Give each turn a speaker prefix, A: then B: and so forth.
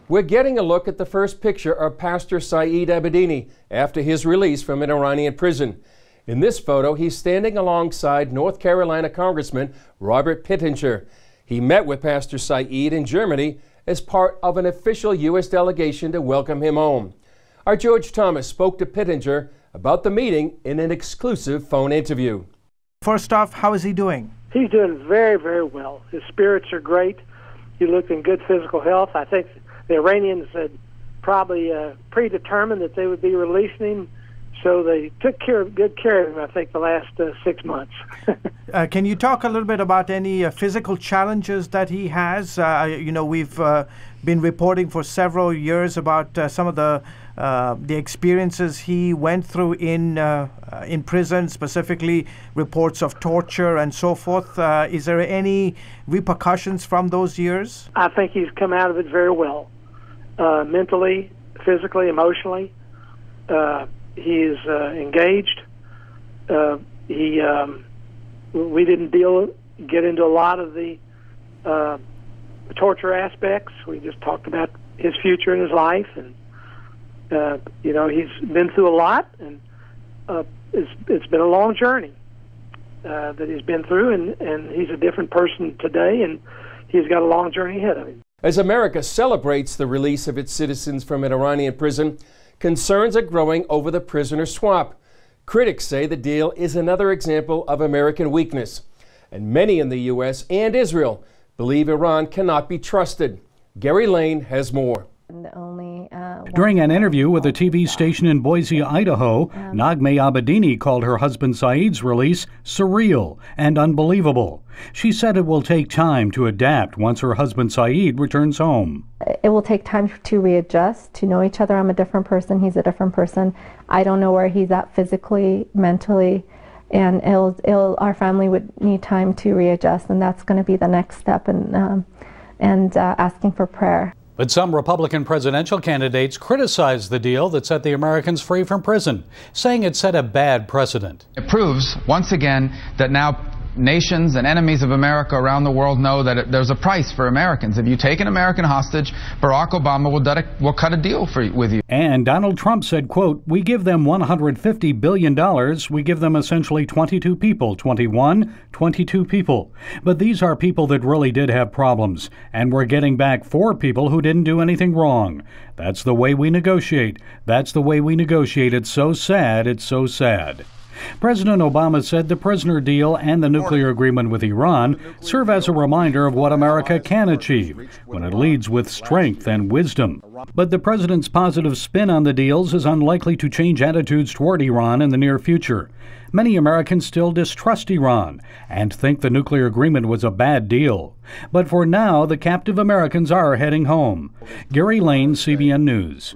A: We're getting a look at the first picture of Pastor Saeed Abedini after his release from an Iranian prison. In this photo, he's standing alongside North Carolina Congressman Robert Pittenger. He met with Pastor Saeed in Germany as part of an official U.S. delegation to welcome him home. Our George Thomas spoke to Pittenger about the meeting in an exclusive phone interview.
B: First off, how is he doing?
C: He's doing very, very well. His spirits are great. He looked in good physical health. I think the Iranians had probably predetermined that they would be releasing him, so they took good care of him, I think, the last 6 months.
B: Can you talk a little bit about any physical challenges that he has? You know, we've been reporting for several years about some of the experiences he went through in prison, specifically reports of torture and so forth. Is there any repercussions from those years?
C: I think he's come out of it very well, mentally, physically, emotionally. He is engaged. We didn't get into a lot of the torture aspects. We just talked about his future and his life, and you know, he's been through a lot, and it's been a long journey that he's been through, and he's a different person today, and he's got a long journey ahead of him.
A: As America celebrates the release of its citizens from an Iranian prison, concerns are growing over the prisoner swap. Critics say the deal is another example of American weakness, and many in the U.S. and Israel believe Iran cannot be trusted. Gary Lane has more.
D: During an interview with a TV station in Boise, Idaho, Naghmeh Abedini called her husband Saeed's release surreal and unbelievable. She said it will take time to adapt once her husband Saeed returns home.
E: It will take time to readjust, to know each other. I'm a different person, he's a different person. I don't know where he's at physically, mentally, and our family would need time to readjust, and that's going to be the next step, and asking for prayer.
D: But some Republican presidential candidates criticized the deal that set the Americans free from prison, saying it set a bad precedent.
F: It proves, once again, that now nations and enemies of America around the world know that there's a price for Americans. If you take an American hostage, Barack Obama will cut a deal with you.
D: And Donald Trump said, quote, "We give them $150 billion. We give them essentially 22 people, 22 people. But these are people that really did have problems. And we're getting back 4 people who didn't do anything wrong. That's the way we negotiate. That's the way we negotiate. It's so sad. It's so sad." President Obama said the prisoner deal and the nuclear agreement with Iran serve as a reminder of what America can achieve when it leads with strength and wisdom. But the president's positive spin on the deals is unlikely to change attitudes toward Iran in the near future. Many Americans still distrust Iran and think the nuclear agreement was a bad deal. But for now, the captive Americans are heading home. Gary Lane, CBN News.